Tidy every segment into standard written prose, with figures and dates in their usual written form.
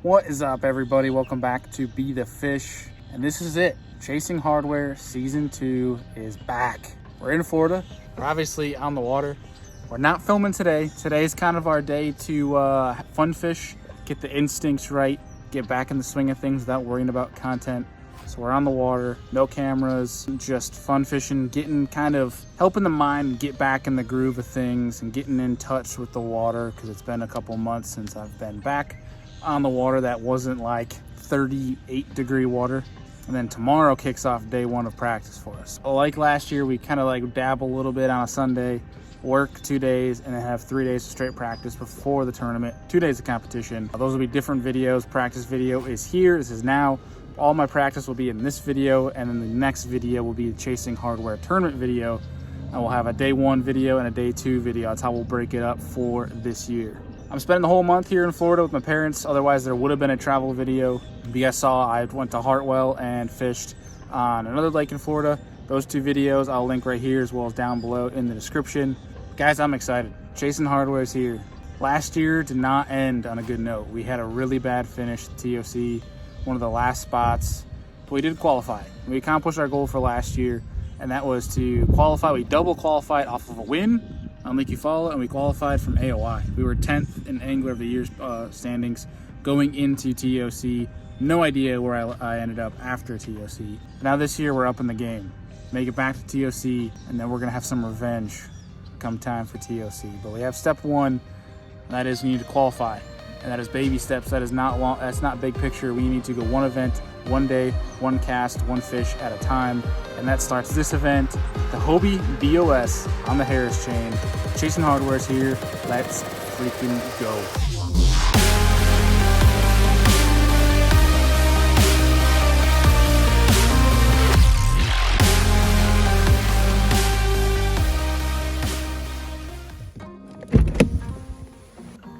What is up, everybody? Welcome back to Be the Fish, and this is it. Chasing Hardware Season 2 is back. We're in Florida. We're obviously on the water. We're not filming today. Today's kind of our day to fun fish, get the instincts right, get back in the swing of things without worrying about content. So we're on the water, no cameras, just fun fishing, helping the mind get back in the groove of things and getting in touch with the water, because it's been a couple months since I've been back on the water that wasn't like 38-degree water. And then tomorrow kicks off day one of practice for us. Like last year, we kind of like dabble a little bit on a Sunday, work 2 days, and then have 3 days of straight practice before the tournament, 2 days of competition. Those will be different videos. Practice video is here, this is now. All my practice will be in this video, and then the next video will be the Chasing Hardware tournament video. And we'll have a day one video and a day two video. That's how we'll break it up for this year. I'm spending the whole month here in Florida with my parents. Otherwise, there would have been a travel video. You guys saw I went to Hartwell and fished on another lake in Florida. Those two videos I'll link right here as well as down below in the description. Guys, I'm excited. Chasing Hardware is here. Last year did not end on a good note. We had a really bad finish at TOC, one of the last spots, but we did qualify. We accomplished our goal for last year, and that was to qualify. We double qualified off of a win on Lake Griffin, and we qualified from AOI. We were 10th in Angler of the Year's standings going into TOC. No idea where I ended up after TOC. Now this year we're up in the game. Make it back to TOC, and then we're gonna have some revenge come time for TOC. But we have step one, and that is we need to qualify. And that is baby steps. That is not long, that's not big picture. We need to go one event, one day, one cast, one fish at a time. And that starts this event, the Hobie BOS on the Harris chain. Chasing Hardware is here. Let's freaking go.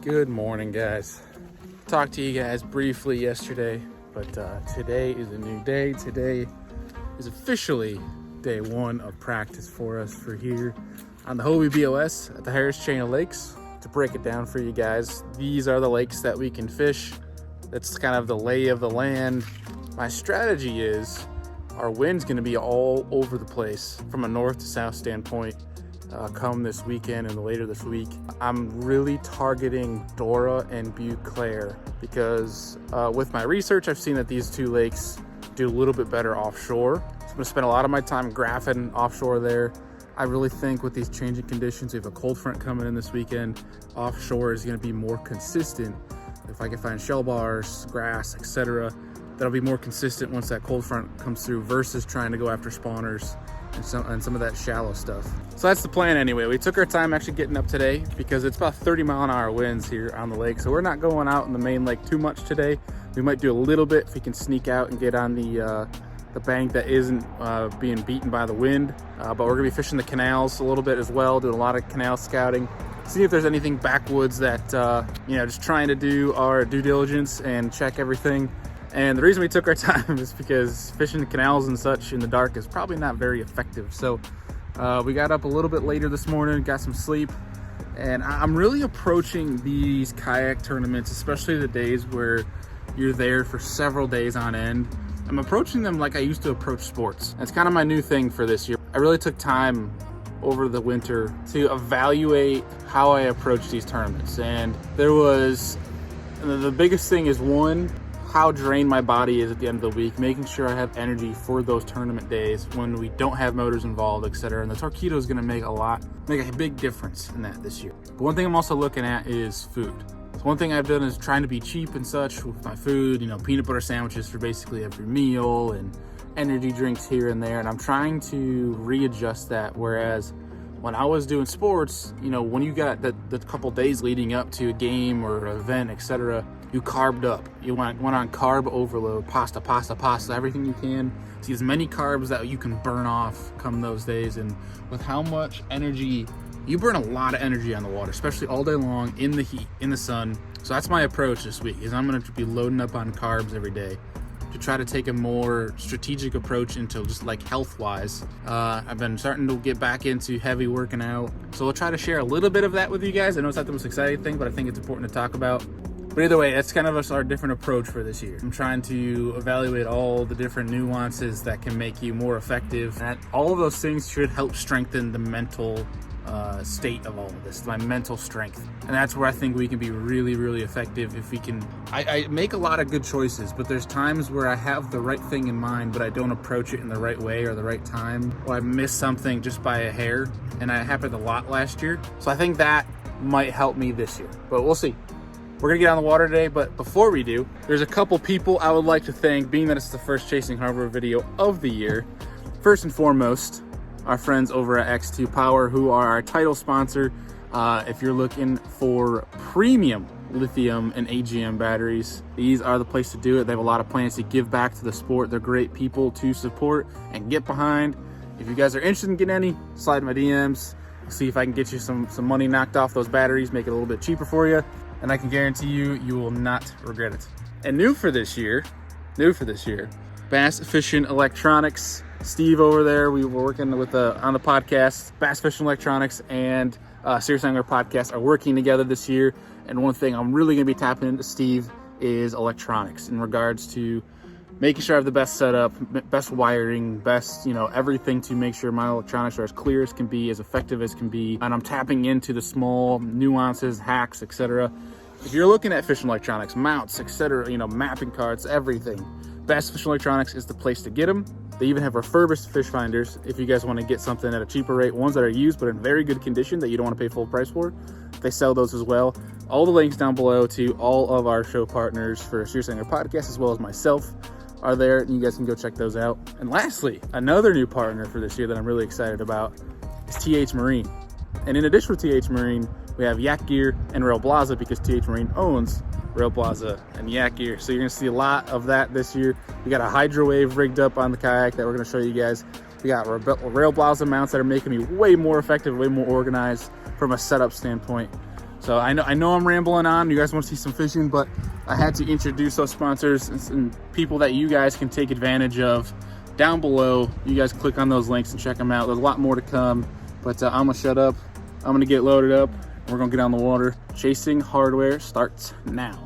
Good morning, guys. Talked to you guys briefly yesterday, but today is a new day. Today is officially day one of practice for us for here on the Hobie BOS at the Harris chain of lakes. To break it down for you guys, these are the lakes that we can fish. That's kind of the lay of the land. My strategy is our wind's going to be all over the place from a north to south standpoint. Come this weekend and later this week. I'm really targeting Dora and Beauclair because with my research, I've seen that these two lakes do a little bit better offshore. So I'm gonna spend a lot of my time graphing offshore there. I really think with these changing conditions, we have a cold front coming in this weekend. Offshore is gonna be more consistent. If I can find shell bars, grass, etc., that'll be more consistent once that cold front comes through versus trying to go after spawners and some of that shallow stuff. So that's the plan anyway. We took our time actually getting up today because it's about 30-mile-an-hour winds here on the lake. So we're not going out in the main lake too much today. We might do a little bit if we can sneak out and get on the bank that isn't being beaten by the wind. But we're gonna be fishing the canals a little bit as well, doing a lot of canal scouting. See if there's anything backwoods that, just trying to do our due diligence and check everything. And the reason we took our time is because fishing the canals and such in the dark is probably not very effective. So we got up a little bit later this morning, got some sleep, and I'm really approaching these kayak tournaments, especially the days where you're there for several days on end. I'm approaching them like I used to approach sports. That's kind of my new thing for this year. I really took time over the winter to evaluate how I approach these tournaments. And the biggest thing is, one, how drained my body is at the end of the week, making sure I have energy for those tournament days when we don't have motors involved, etc. And the Torqeedo is going to make a big difference in that this year. But one thing I'm also looking at is food. So one thing I've done is trying to be cheap and such with my food, peanut butter sandwiches for basically every meal and energy drinks here and there. And I'm trying to readjust that. Whereas when I was doing sports, when you got the couple days leading up to a game or an event, etc., you carbed up. You went on carb overload, pasta, everything you can. See as many carbs that you can burn off come those days. And with how much energy, you burn a lot of energy on the water, especially all day long in the heat, in the sun. So that's my approach this week, is I'm gonna be loading up on carbs every day to try to take a more strategic approach into just like health-wise. I've been starting to get back into heavy working out. So we'll try to share a little bit of that with you guys. I know it's not the most exciting thing, but I think it's important to talk about. But either way, that's kind of our different approach for this year. I'm trying to evaluate all the different nuances that can make you more effective. And all of those things should help strengthen the mental state of all of this, my mental strength. And that's where I think we can be really, really effective if we can. I make a lot of good choices, but there's times where I have the right thing in mind, but I don't approach it in the right way or the right time, or I miss something just by a hair. And that happened a lot last year. So I think that might help me this year, but we'll see. We're gonna get on the water today, but before we do, there's a couple people I would like to thank, being that it's the first Chasing Harbor video of the year. First and foremost, our friends over at X2 Power, who are our title sponsor. If you're looking for premium lithium and AGM batteries, these are the place to do it. They have a lot of plans to give back to the sport. They're great people to support and get behind. If you guys are interested in getting any, slide in my DMs, see if I can get you some money knocked off those batteries, make it a little bit cheaper for you. And I can guarantee you, you will not regret it. And new for this year, Bass Fishing Electronics. Steve over there, we were working with on the podcast. Bass Fishing Electronics and Serious Angler Podcast are working together this year. And one thing I'm really gonna be tapping into Steve is electronics in regards to making sure I have the best setup, best wiring, best, everything to make sure my electronics are as clear as can be, as effective as can be. And I'm tapping into the small nuances, hacks, etc. If you're looking at fishing electronics, mounts, etc., mapping cards, everything, Bass Fishing Electronics is the place to get them. They even have refurbished fish finders if you guys want to get something at a cheaper rate, ones that are used but in very good condition that you don't want to pay full price for. They sell those as well. All the links down below to all of our show partners for Serious Angler Podcast, as well as myself, are there, and you guys can go check those out. And lastly, another new partner for this year that I'm really excited about is TH Marine. And in addition to TH Marine, we have Yak Gear and Rail Plaza, because TH Marine owns Rail Plaza and Yak Gear. So you're gonna see a lot of that this year. We got a hydro wave rigged up on the kayak that we're gonna show you guys. We got Rail Plaza mounts that are making me way more effective, way more organized from a setup standpoint. So I know I'm rambling on. You guys want to see some fishing, but I had to introduce those sponsors and people that you guys can take advantage of down below. You guys click on those links and check them out. There's a lot more to come, but I'm gonna shut up. I'm gonna get loaded up. We're gonna get on the water. Chasing Hardware starts now.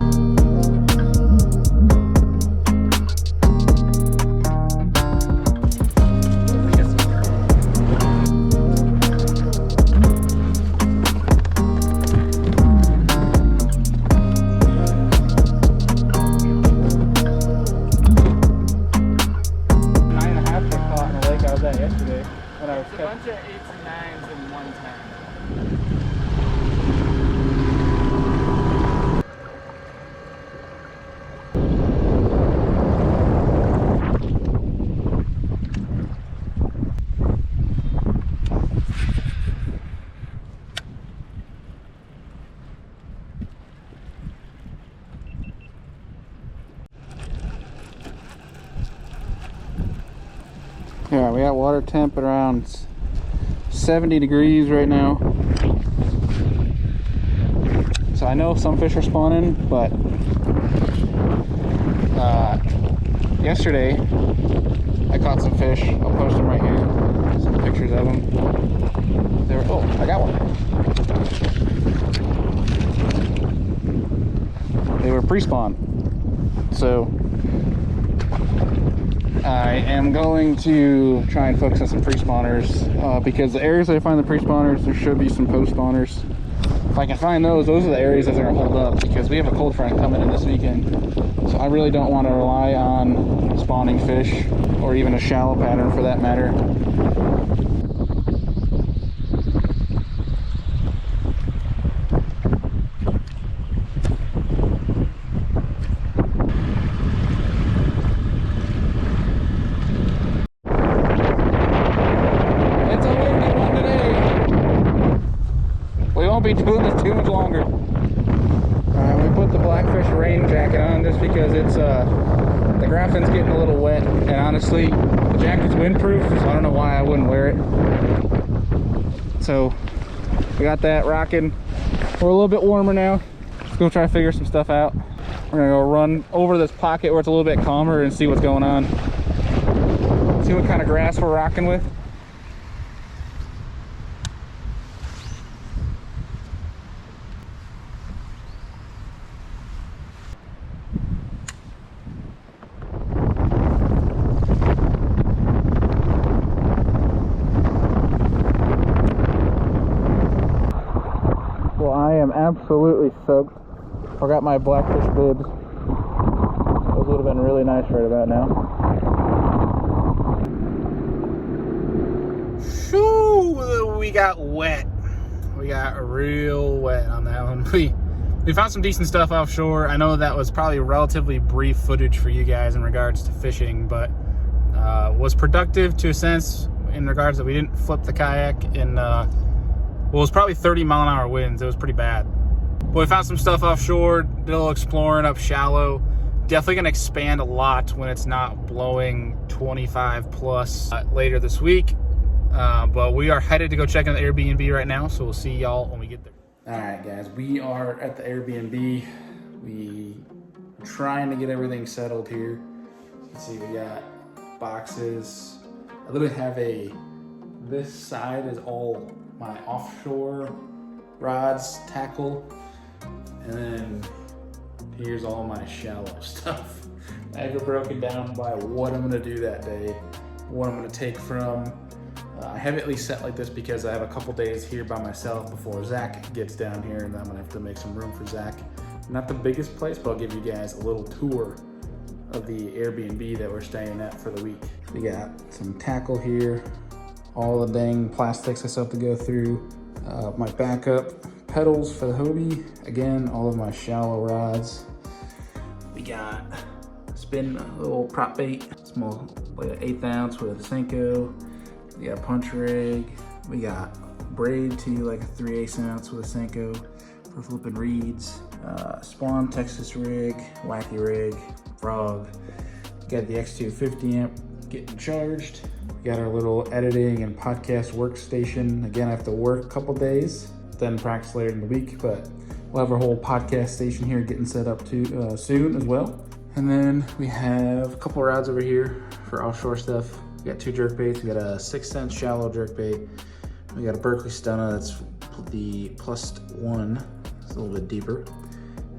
Yeah, we got water temp at around 70 degrees right now. So I know some fish are spawning, but yesterday I caught some fish. I'll post them right here. Some pictures of them. They were, oh, I got one. They were pre-spawn. So I am going to try and focus on some pre-spawners because the areas that I find the pre-spawners, there should be some post-spawners. If I can find those are the areas that are going to hold up, because we have a cold front coming in this weekend. So I really don't want to rely on spawning fish, or even a shallow pattern for that matter. Be doing this too much longer. We put the Blackfish rain jacket on just because it's the graphin's getting a little wet, and honestly the jacket's windproof, so I don't know why I wouldn't wear it. So we got that rocking. We're a little bit warmer now. Let's go try to figure some stuff out. We're gonna go run over this pocket where it's a little bit calmer and see what's going on, see what kind of grass we're rocking with. absolutely soaked. Forgot my blackfish bibs. Those would have been really nice right about now. Shoo! We got wet. We got real wet on that one. We found some decent stuff offshore. I know that was probably relatively brief footage for you guys in regards to fishing, but was productive to a sense in regards that we didn't flip the kayak in, well, it was probably 30-mile-an-hour winds. It was pretty bad. But we found some stuff offshore, did a little exploring up shallow. Definitely gonna expand a lot when it's not blowing 25 plus later this week. But we are headed to go check in the Airbnb right now, so we'll see y'all when we get there. All right, guys, we are at the Airbnb. We are trying to get everything settled here. Let's see, we got boxes. I literally have this side is all my offshore rods, tackle, and then here's all my shallow stuff. I have it broken down by what I'm gonna do that day, what I'm gonna take from. I have it at least set like this because I have a couple days here by myself before Zach gets down here, and I'm gonna have to make some room for Zach. Not the biggest place, but I'll give you guys a little tour of the Airbnb that we're staying at for the week. We got some tackle here, all the dang plastics I still have to go through, my backup pedals for the Hobie, again, all of my shallow rods. We got spin little prop bait, small, like an 1/8 ounce with a Senko. We got a punch rig. We got braid too, like a 3/8 ounce with a Senko for flipping reeds. Spawn Texas rig, wacky rig, frog. Got the X250 amp getting charged. We got our little editing and podcast workstation. Again, I have to work a couple days, then practice later in the week, but we'll have our whole podcast station here getting set up too soon as well. And then we have a couple rods over here for offshore stuff. We got 2 jerk baits. We got a 6 cent shallow jerk bait. We got a Berkeley Stunner, that's the +1. It's a little bit deeper.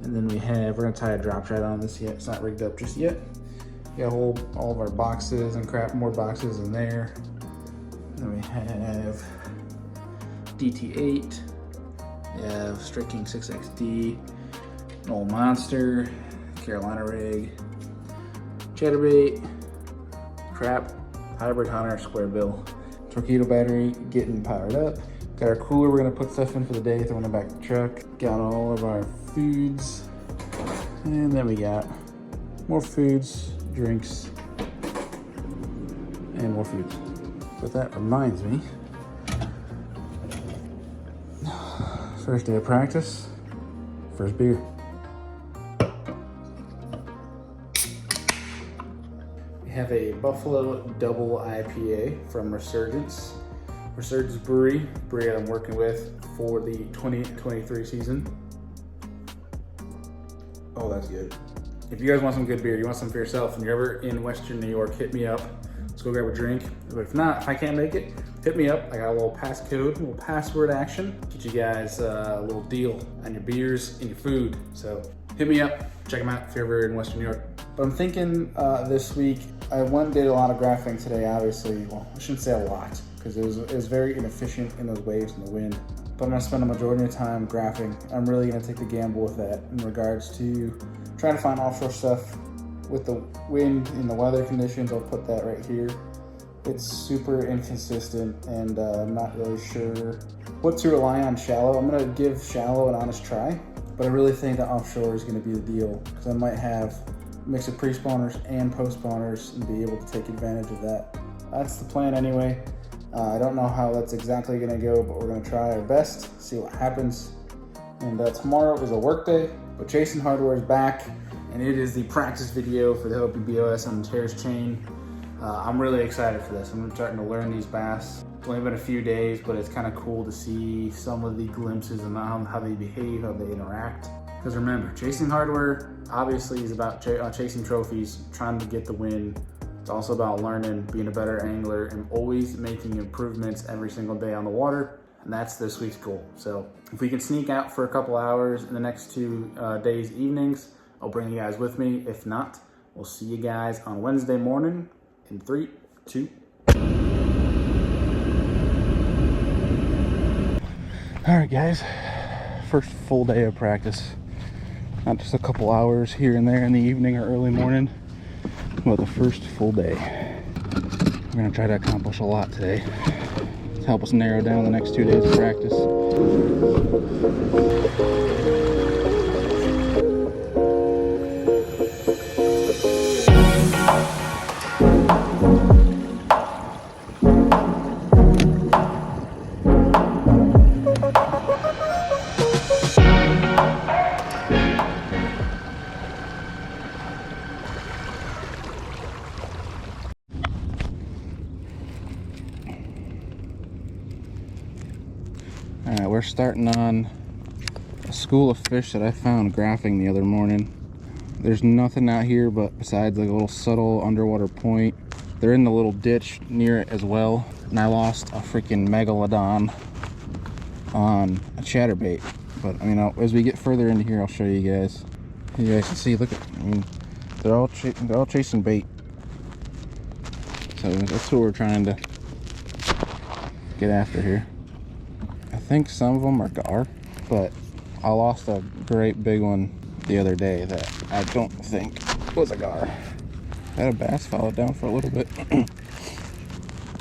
And then we're gonna tie a drop shot on this yet. It's not rigged up just yet. We got all of our boxes and crap, more boxes in there. Then we have DT8. We have Straight King 6XD, an old Monster, Carolina rig, chatterbait, crap, hybrid hunter, square bill, torpedo battery getting powered up. Got our cooler we're gonna put stuff in for the day, throwing it back to the truck. Got all of our foods. And then we got more foods, drinks, and more foods. But that reminds me, first day of practice, first beer. We have a Buffalo Double IPA from Resurgence Brewery that I'm working with for the 2023 season. Oh, that's good. If you guys want some good beer, you want some for yourself, and you're ever in Western New York, hit me up. Let's go grab a drink. But if not, if I can't make it, hit me up. I got a little passcode, a little password action. Get you guys a little deal on your beers and your food. So hit me up, check them out if you're ever in Western New York. But I'm thinking this week, I went and did a lot of graphing today, obviously. Well, I shouldn't say a lot, because it was very inefficient in those waves and the wind. But I'm gonna spend a majority of the time graphing. I'm really gonna take the gamble with that in regards to trying to find offshore stuff with the wind and the weather conditions. I'll put that right here. It's super inconsistent, and I'm not really sure what to rely on shallow. I'm gonna give shallow an honest try, but I really think that offshore is gonna be the deal, because I might have a mix of pre-spawners and post-spawners and be able to take advantage of that. That's the plan anyway. I don't know how that's exactly gonna go, but we're gonna try our best, see what happens. And tomorrow is a work day, but Chasing Hardware is back, and it is the practice video for the Hobie BOS on the Terrace chain. I'm really excited for this. I'm starting to learn these bass. It's only been a few days, but it's kind of cool to see some of the glimpses and how they behave, how they interact. Because remember, Chasing Hardware obviously is about chasing trophies, trying to get the win. It's also about learning, being a better angler, and always making improvements every single day on the water. And that's this week's goal. So if we can sneak out for a couple hours in the next 2 days, evenings, I'll bring you guys with me. If not, we'll see you guys on Wednesday morning in 3, 2. All right, guys. first full day of practice. Not just a couple hours here and there in the evening or early morning, but the first full day. We're gonna try to accomplish a lot today to help us narrow down the next 2 days of practice. Alright, we're starting on a school of fish that I found graphing the other morning. There's nothing out here but besides like a little subtle underwater point. They're in the little ditch near it as well. And I lost a freaking megalodon on a chatterbait. But I mean, as we get further into here, I'll show you guys. You guys can see, look at, I mean, they're all chasing bait. So that's what we're trying to get after here. I think some of them are gar, but I lost a great big one the other day that I don't think was a gar. I had a bass follow down for a little bit.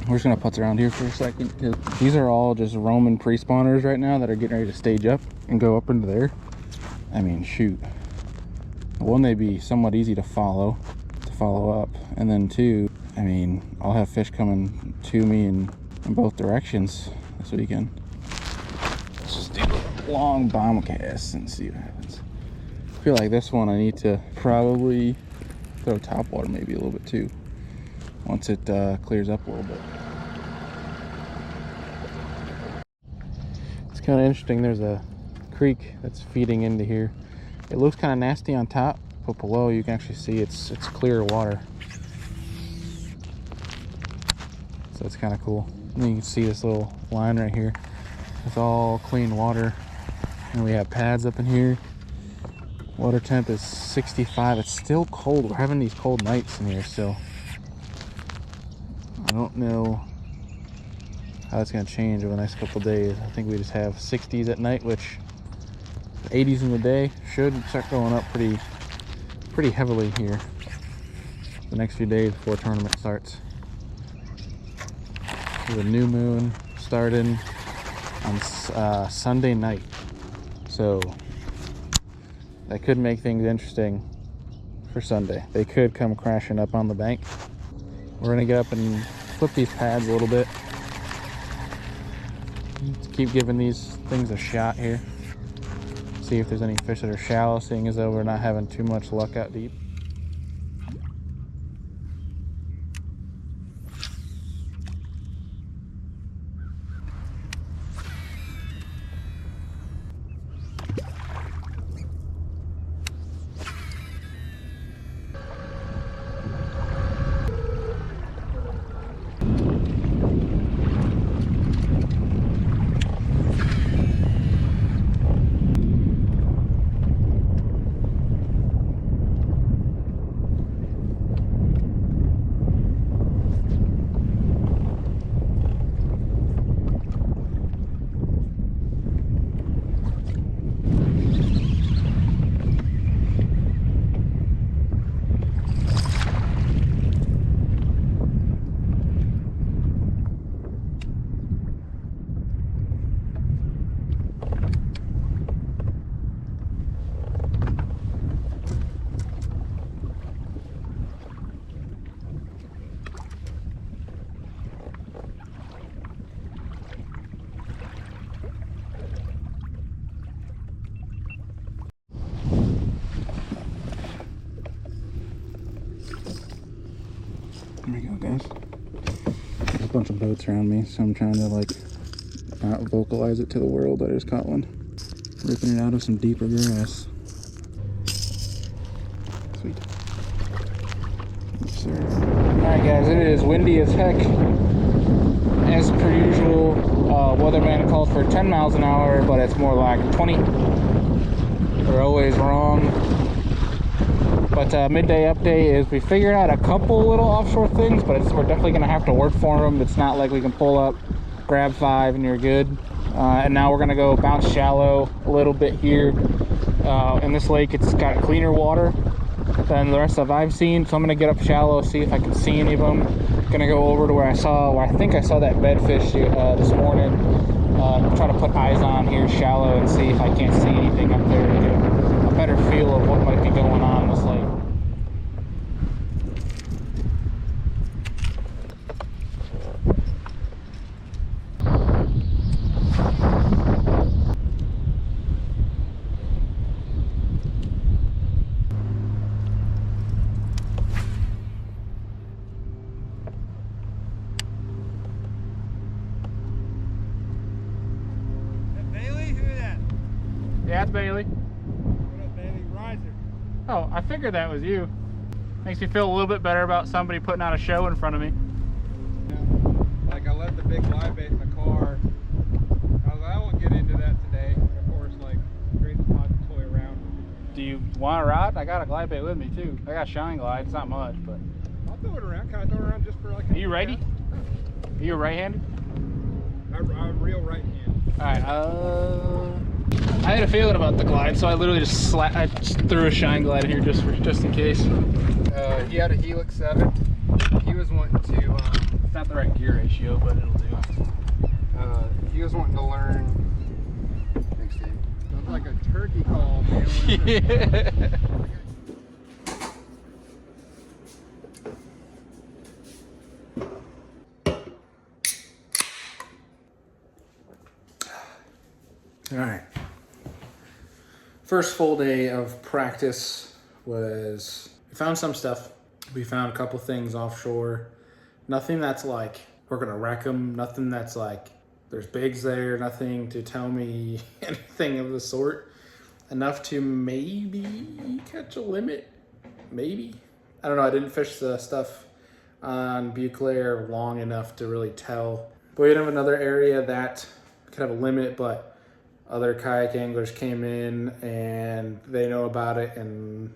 We're just gonna putz around here for a second because these are all just roaming pre-spawners right now that are getting ready to stage up and go up into there. I mean, shoot. One, they'd be somewhat easy to follow up, and then two, I mean, I'll have fish coming to me in both directions this weekend. Let's just do a long bomb cast and see what happens. I feel like this one I need to probably throw top water maybe a little bit too once it clears up a little bit. It's kind of interesting. There's a creek that's feeding into here. It looks kind of nasty on top, but below you can actually see it's clear water. So it's kind of cool. And you can see this little line right here. It's all clean water. And we have pads up in here. Water temp is 65. It's still cold. We're having these cold nights in here still. I don't know how it's going to change over the next couple of days. I think we just have 60s at night, which 80s in the day should start going up pretty heavily here the next few days before tournament starts. The new moon starting on Sunday night, so that could make things interesting for Sunday. They could come crashing up on the bank. We're gonna get up and flip these pads a little bit. Let's keep giving these things a shot here. See if there's any fish that are shallow, seeing as though we're not having too much luck out deep. There we go, guys. There's a bunch of boats around me, so I'm trying to like not vocalize it to the world. I just caught one. Ripping it out of some deeper grass. Sweet. Yes, sir. Alright guys, it is windy as heck. As per usual, weatherman called for 10 miles an hour, but it's more like 20. They're always wrong. But midday update is we figured out a couple little offshore things, but we're definitely going to have to work for them. It's not like we can pull up, grab 5, and you're good. And now we're gonna go bounce shallow a little bit here. In this lake, it's got cleaner water than the rest of I've seen, so I'm gonna get up shallow, see if I can see any of them. Gonna go over to where I think I saw that bedfish this morning. Try to put eyes on here shallow and see if I can't see anything up there and get a better feel of what might be going on in this lake. Yeah, it's Bailey. What up, Bailey? Riser. Oh, I figured that was you. Makes me feel a little bit better about somebody putting on a show in front of me. Yeah. Like I left the big live bait in the car. I was like, I won't get into that today. And of course, like, great spot to toy around with. Do you want a rod? I got a glide bait with me too. I got Shine Glide. It's not much, but I'll throw it around. Kind of throw it around just for like. Are you ready? Are you right-handed? I'm real right-handed. All right. I had a feeling about the glide, so I literally just threw a Shine Glide in here just in case. He had a Helix 7. He was wanting to. It's not the right gear ratio, but it'll do. He was wanting to learn. Thanks, Dave. Sounds like a turkey call, man. Yeah. All right. First full day of practice was, we found some stuff. We found a couple things offshore. Nothing that's like, we're gonna wreck them. Nothing that's like, there's bigs there. Nothing to tell me anything of the sort. Enough to maybe catch a limit. Maybe. I don't know, I didn't fish the stuff on Beauclair long enough to really tell. But we did have another area that could have a limit, but other kayak anglers came in and they know about it and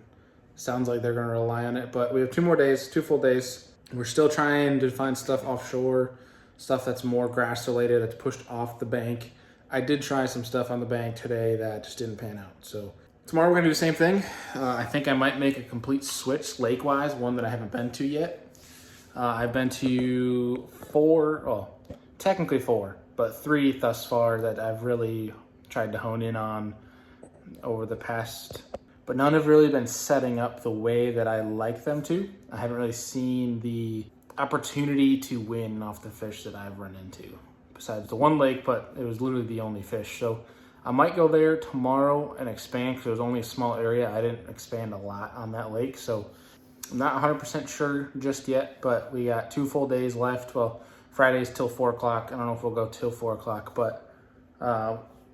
sounds like they're gonna rely on it. But we have 2 more days, 2 full days. We're still trying to find stuff offshore, stuff that's more grass related, that's pushed off the bank. I did try some stuff on the bank today that just didn't pan out. So tomorrow we're gonna do the same thing. I think I might make a complete switch lake-wise, one that I haven't been to yet. I've been to 4, well, technically 4, but 3 thus far that I've really tried to hone in on over the past, but none have really been setting up the way that I like them to. I haven't really seen the opportunity to win off the fish that I've run into, besides the one lake, but it was literally the only fish. So I might go there tomorrow and expand, because it was only a small area. I didn't expand a lot on that lake, so I'm not 100% sure just yet, but we got 2 full days left. Well, Friday's till 4 o'clock. I don't know if we'll go till 4 o'clock, but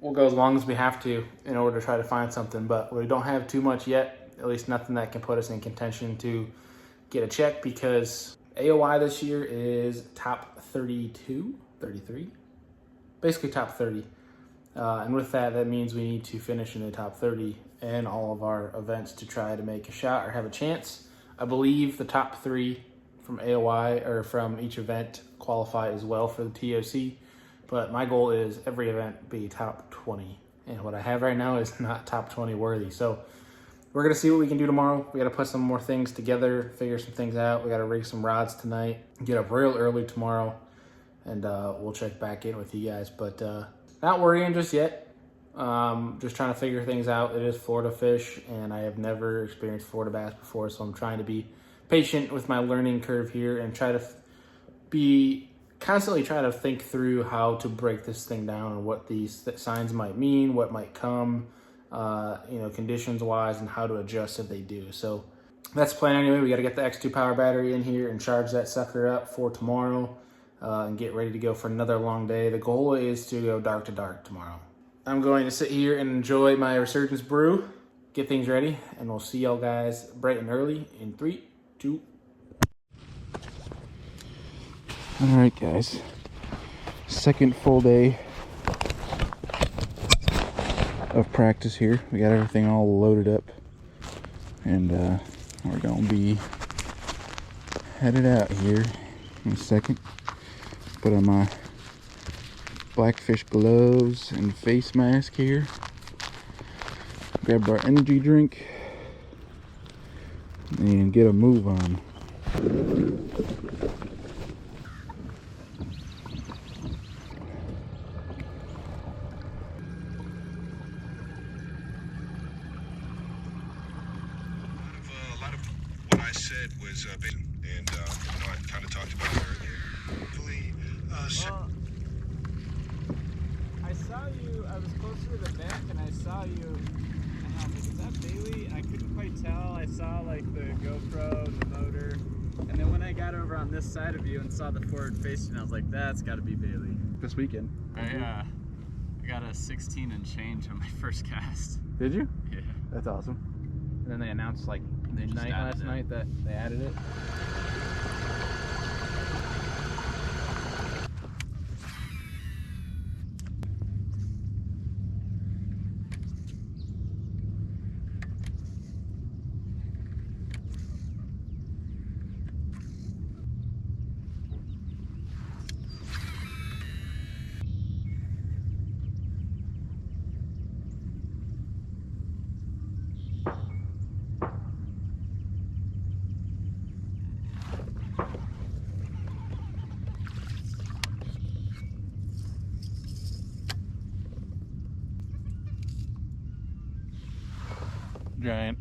we'll go as long as we have to in order to try to find something. But we don't have too much yet, at least nothing that can put us in contention to get a check, because AOI this year is top 32, 33, basically top 30. And with that, that means we need to finish in the top 30 in all of our events to try to make a shot or have a chance. I believe the top 3 from AOI or from each event qualify as well for the TOC. But my goal is every event be top 20. And what I have right now is not top 20 worthy. So we're going to see what we can do tomorrow. We got to put some more things together, figure some things out. We got to rig some rods tonight, get up real early tomorrow, and we'll check back in with you guys. But not worrying just yet. Just trying to figure things out. It is Florida fish, and I have never experienced Florida bass before. So I'm trying to be patient with my learning curve here and try to constantly try to think through how to break this thing down and what these signs might mean, what might come, conditions wise, and how to adjust if they do. So that's the plan anyway. We got to get the X2 power battery in here and charge that sucker up for tomorrow and get ready to go for another long day. The goal is to go dark to dark tomorrow. I'm going to sit here and enjoy my Resurgence brew, get things ready, and we'll see y'all guys bright and early in 3, 2. All right, guys, second full day of practice here. We got everything all loaded up, and we're gonna be headed out here in a second. Put on my Blackfish gloves and face mask here. Grab our energy drink and get a move on. A lot of what I said was and I kind of talked about it earlier. I saw you, I was closer to the back and I saw you, and I was like, is that Bailey? I couldn't quite tell. I saw like the GoPro and the motor, and then when I got over on this side of you and saw the forward facing, I was like, that's got to be Bailey. This weekend. I got a 16 and change on my first cast. Did you? Yeah. That's awesome. And then they announced like midnight last night that they added it. Giant.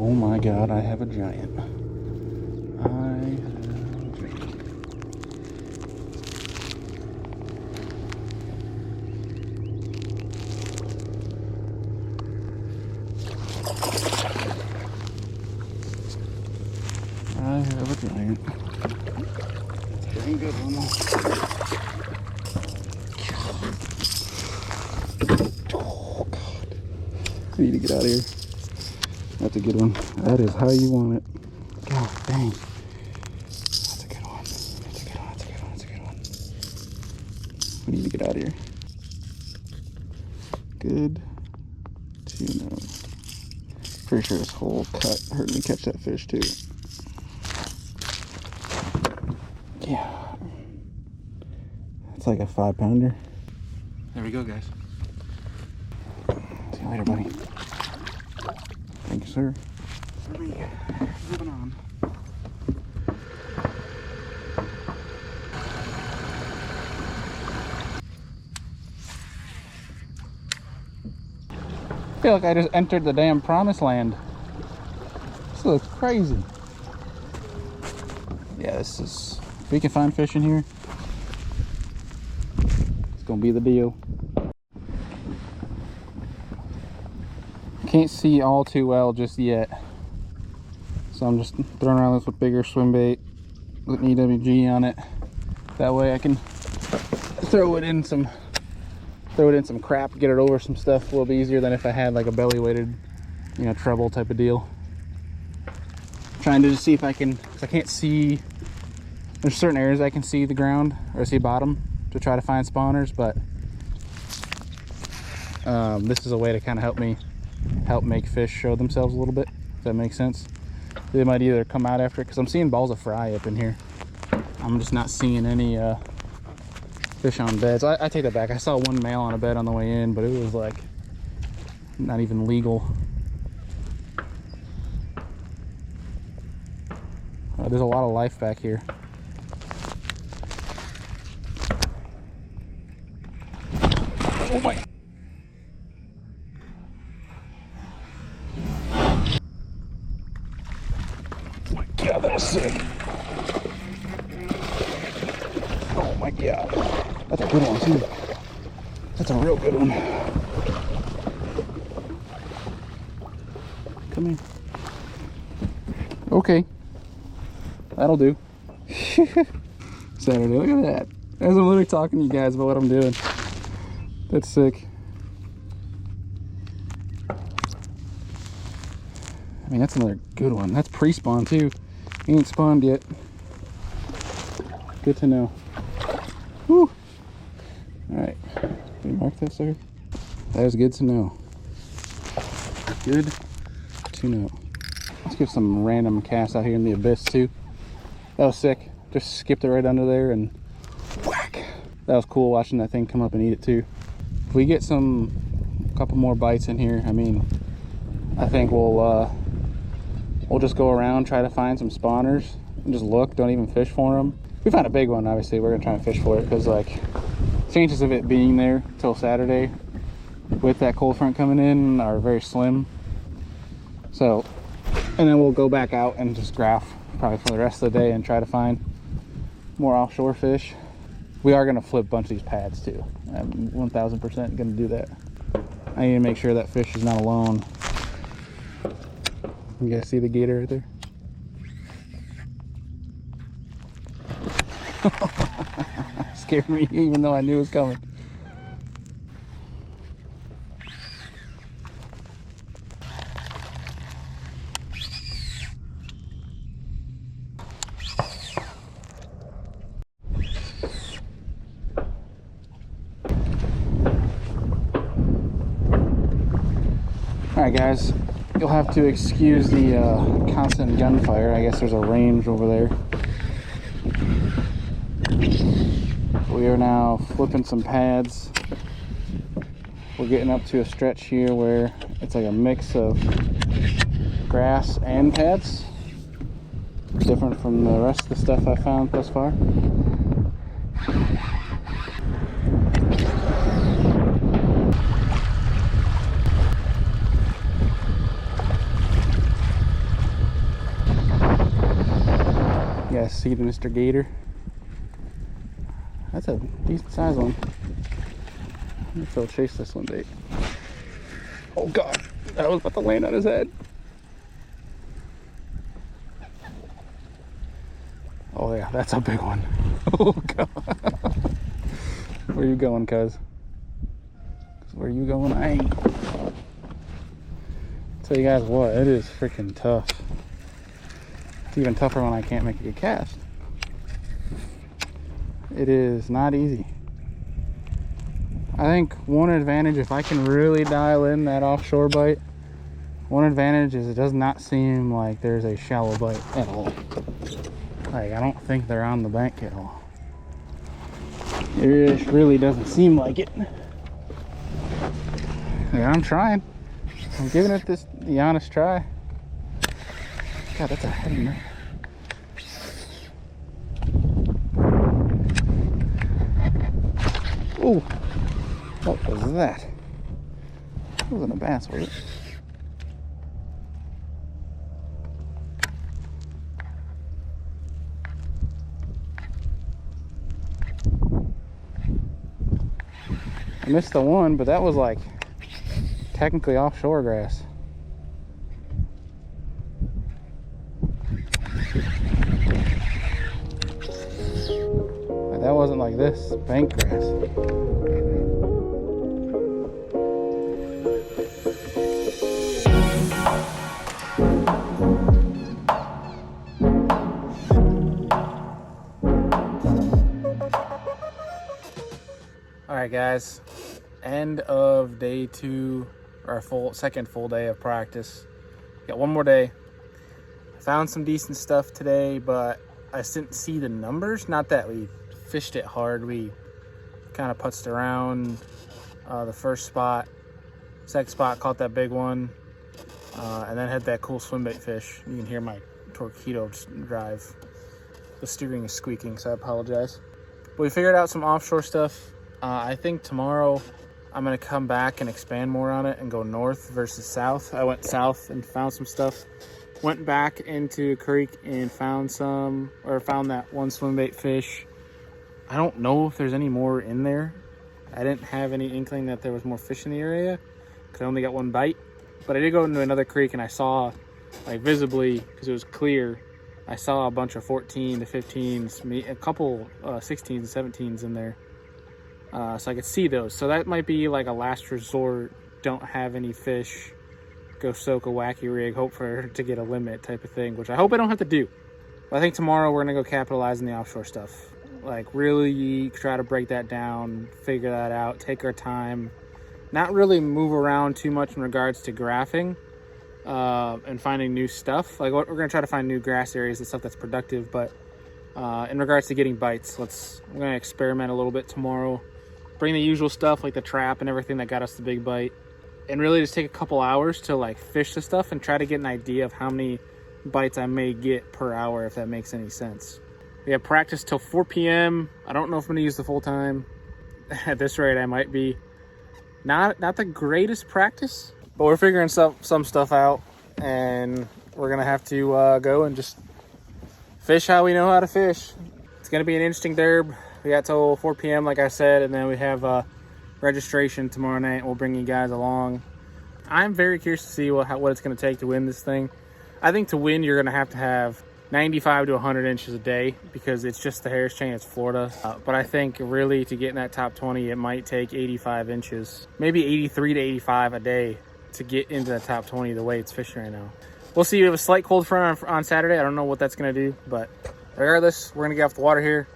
Oh my God, I have a giant. I have a giant. I have a giant. It's a dang good one. Oh God. I need to get out of here. That's a good one. That is how you want it. God dang. That's a good one. That's a good one. That's a good one. That's a good one. We need to get out of here. Good to know. Pretty sure this whole cut hurt me catch that fish too. Yeah. It's like a 5-pounder. There we go, guys. See you later, buddy. Thank you, sir. Moving on. I feel like I just entered the damn promised land. This looks crazy. Yeah, this is... If we can find fish in here, it's gonna be the deal. Can't see all too well just yet, so I'm just throwing around this with bigger swim bait with an EWG on it. That way I can throw it in some crap, get it over some stuff a little bit easier than if I had like a belly weighted, you know, treble type of deal. Trying to just see if I can, because I can't see, there's certain areas I can see the ground or see bottom to try to find spawners, but this is a way to kind of help make fish show themselves a little bit, if that makes sense. They might either come out after it, because I'm seeing balls of fry up in here. I'm just not seeing any fish on beds. I take that back. I saw one male on a bed on the way in, but it was like not even legal. There's a lot of life back here. Oh my. God, that was sick. Oh my God. That's a good one too. That's a real good one. Come here. Okay. That'll do. Saturday, look at that. As I'm literally talking to you guys about what I'm doing. That's sick. I mean, that's another good one. That's pre-spawn too. He ain't spawned yet. Good to know. Woo! Alright. Can you mark that, sir? That is good to know. Good to know. Let's give some random casts out here in the abyss too. That was sick. Just skipped it right under there and whack. That was cool watching that thing come up and eat it too. If we get a couple more bites in here, I mean, I think we'll just go around, try to find some spawners and just look, don't even fish for them. If we find a big one, obviously we're gonna try and fish for it, because like chances of it being there till Saturday with that cold front coming in are very slim. So, and then we'll go back out and just graph probably for the rest of the day and try to find more offshore fish. We are gonna flip a bunch of these pads too. I'm 1000% gonna do that. I need to make sure that fish is not alone. You guys see the gator right there? Scared me even though I knew it was coming. Alright guys, you'll have to excuse the constant gunfire. I guess there's a range over there. We are now flipping some pads. We're getting up to a stretch here where it's like a mix of grass and pads. Different from the rest of the stuff I found thus far. You guys see the Mr. Gator? That's a decent size one. Maybe I'll chase this one bait. Oh god, that was about to land on his head. Oh yeah, that's a big one. Oh god. Where you going, cuz? Where you going? I ain't. Tell you guys what, it is freaking tough. It's even tougher when I can't make a good cast. It is not easy. I think one advantage, if I can really dial in that offshore bite, one advantage is it does not seem like there's a shallow bite at all. Like, I don't think they're on the bank at all. It really doesn't seem like it. Yeah, I'm trying. I'm giving it the honest try. God, that's a heavy knife. Ooh, what was that? It wasn't a bass, was it? I missed the one, but that was like technically offshore grass. That wasn't like this bank grass. All right, guys, end of day 2, or second full day of practice. Got one more day. I found some decent stuff today, but I didn't see the numbers. Not that we fished it hard. We kind of putzed around the first spot. Second spot, caught that big one, and then had that cool swim bait fish. You can hear my torpedo drive. The steering is squeaking, so I apologize. But we figured out some offshore stuff. I think tomorrow I'm gonna come back and expand more on it and go north versus south. I went south and found some stuff. Went back into a creek and found that one swim bait fish. I don't know if there's any more in there. I didn't have any inkling that there was more fish in the area because I only got one bite. But I did go into another creek and I saw, like, visibly, because it was clear, I saw a bunch of 14 to 15s, a couple 16s and 17s in there. so I could see those. So that might be like a last resort. Don't have any fish, go soak a wacky rig, hope to get a limit type of thing, which I hope I don't have to do. But I think tomorrow we're gonna go capitalize on the offshore stuff. Like really try to break that down, figure that out, take our time, not really move around too much in regards to graphing and finding new stuff. Like we're gonna try to find new grass areas and stuff that's productive, but in regards to getting bites, we're gonna experiment a little bit tomorrow. Bring the usual stuff like the trap and everything that got us the big bite, and really just take a couple hours to like fish the stuff and try to get an idea of how many bites I may get per hour, if that makes any sense. We have practice till 4 p.m. I don't know if I'm gonna use the full time. At this rate, I might be. Not the greatest practice, but we're figuring some stuff out, and we're gonna have to go and just fish how we know how to fish. It's gonna be an interesting derb. We got till 4 p.m. like I said, and then we have registration tomorrow night. We'll bring you guys along. I'm very curious to see what it's gonna take to win this thing. I think to win, you're gonna have to have 95 to 100 inches a day, because it's just the Harris chain, it's Florida. But I think really to get in that top 20, it might take 85 inches, maybe 83 to 85 a day to get into the top 20 the way it's fishing right now. We'll see. We have a slight cold front on Saturday. I don't know what that's gonna do, but regardless, we're gonna get off the water here,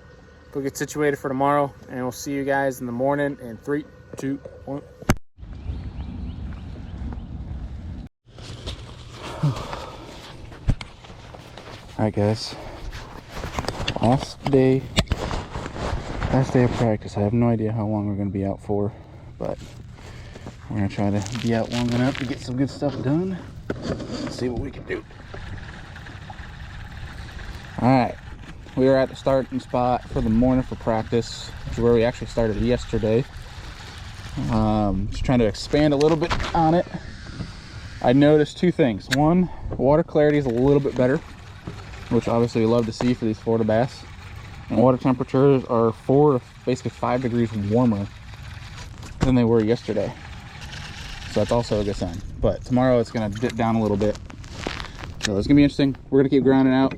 go get situated for tomorrow, and we'll see you guys in the morning in 3, 2, 1. All right, guys. Last day of practice. I have no idea how long we're going to be out for, but we're going to try to be out long enough to get some good stuff done. Let's see what we can do. All right, we are at the starting spot for the morning for practice, which is where we actually started yesterday. Just trying to expand a little bit on it. I noticed two things. One, water clarity is a little bit better, which obviously we love to see for these Florida bass. And water temperatures are 4 to basically 5 degrees warmer than they were yesterday. So that's also a good sign. But tomorrow it's gonna dip down a little bit. So it's gonna be interesting. We're gonna keep grinding out.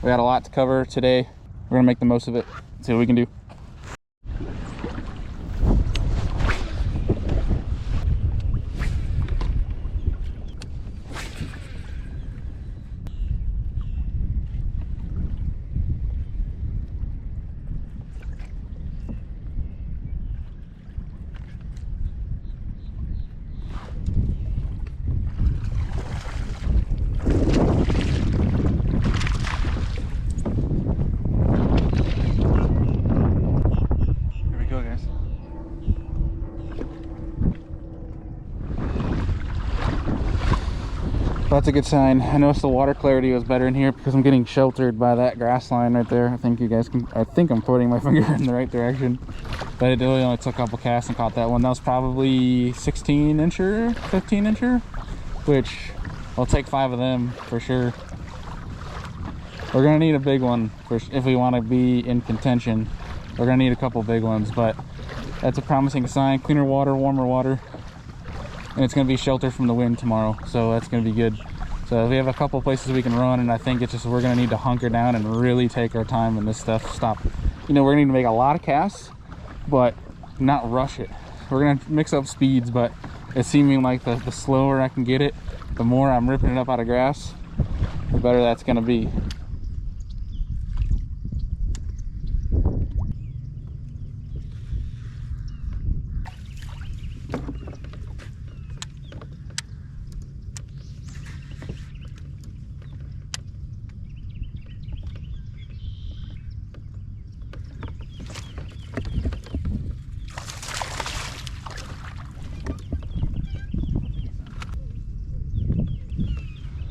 We got a lot to cover today. We're gonna make the most of it, see what we can do. That's a good sign. I noticed the water clarity was better in here because I'm getting sheltered by that grass line right there. I think you guys can, I think I'm pointing my finger in the right direction. But it really only took a couple casts and caught that one. That was probably 16 incher, 15 incher, which I'll take 5 of them for sure. We're gonna need a big one if we want to be in contention. We're gonna need a couple big ones, but that's a promising sign. Cleaner water, warmer water. And it's going to be sheltered from the wind tomorrow, so that's going to be good. So we have a couple places we can run, and I think it's just we're going to need to hunker down and really take our time in this stuff. Stop. You know, we're going to need to make a lot of casts, but not rush it. We're going to mix up speeds, but it's seeming like the slower I can get it, the more I'm ripping it up out of grass, the better that's going to be.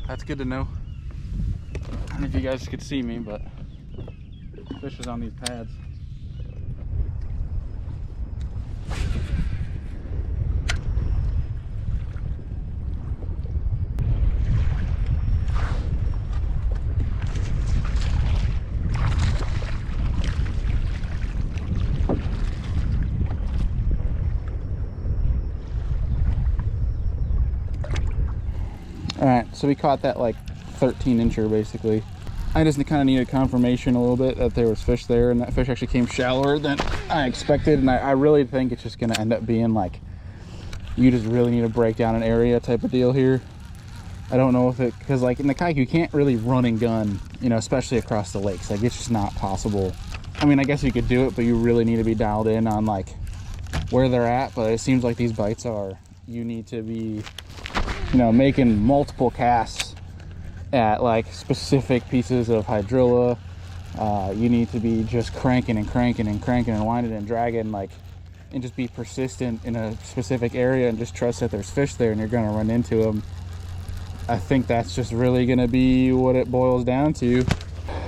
That's good to know. I don't know if you guys could see me, but fish is on these pads. All right, so we caught that like 13 incher basically. I just kind of needed confirmation a little bit that there was fish there, and that fish actually came shallower than I expected. And I really think it's just going to end up being like, you just really need to break down an area type of deal here. I don't know if it, because like in the kayak, you can't really run and gun, you know, especially across the lakes. Like it's just not possible. I mean, I guess you could do it, but you really need to be dialed in on like where they're at. But it seems like these bites are, you need to be, you know, making multiple casts at like specific pieces of hydrilla. You need to be just cranking and cranking and cranking and winding and dragging, like, and just be persistent in a specific area and just trust that there's fish there and you're going to run into them. I think that's just really going to be what it boils down to.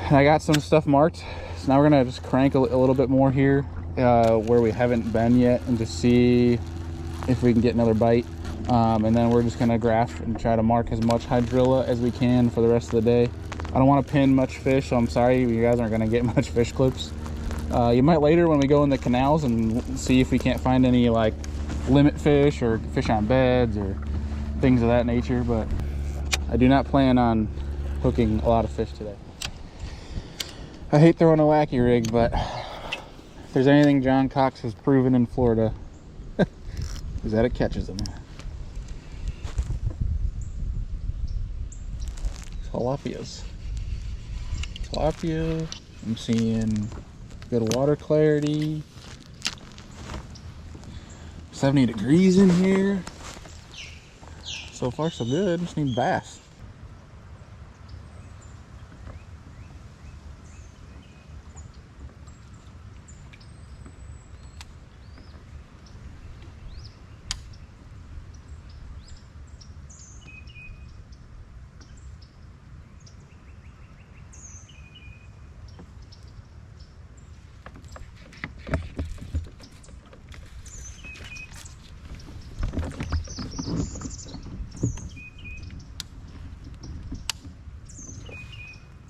And I got some stuff marked, so now we're going to just crank a little bit more here where we haven't been yet, and just see if we can get another bite. And then we're just gonna graph and try to mark as much hydrilla as we can for the rest of the day. I don't want to pin much fish, so I'm sorry you guys aren't gonna get much fish clips. You might later when we go in the canals and see if we can't find any like limit fish or fish on beds or things of that nature, but I do not plan on hooking a lot of fish today. I hate throwing a wacky rig, but if there's anything John Cox has proven in Florida, is that it catches them. Tilapias. Tilapia. I'm seeing good water clarity. 70 degrees in here. So far so good. Just need bass.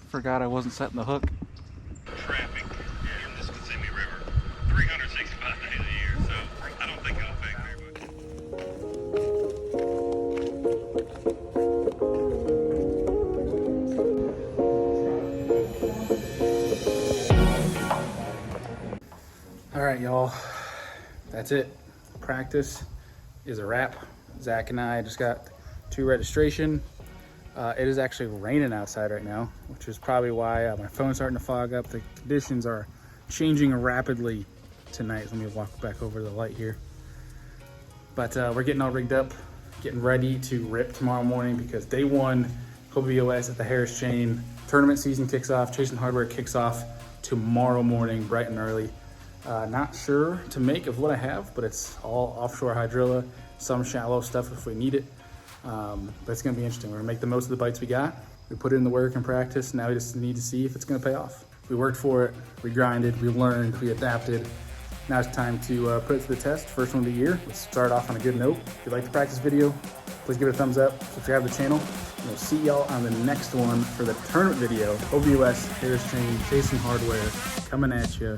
Forgot I wasn't setting the hook. Traffic in this Kissimmee River 365 days a year, so I don't think it'll affect very much. All right, y'all, that's it. Practice is a wrap. Zach and I just got to registration. It is actually raining outside right now, which is probably why my phone's starting to fog up. The conditions are changing rapidly tonight. Let me walk back over the light here. But we're getting all rigged up, getting ready to rip tomorrow morning, because day one, Hobie BOS at the Harris Chain tournament season kicks off. Chasing Hardware kicks off tomorrow morning, bright and early. Not sure to make of what I have, but it's all offshore hydrilla, some shallow stuff if we need it. But it's gonna be interesting. We're gonna make the most of the bites we got. We put in the work and practice. Now we just need to see if it's gonna pay off. We worked for it, we grinded, we learned, we adapted. Now it's time to put it to the test. First one of the year. Let's start off on a good note. If you like the practice video, please give it a thumbs up, subscribe to the channel, and we'll see y'all on the next one for the tournament video. Hobie BOS, Harris Chain, Chasing Hardware, coming at you.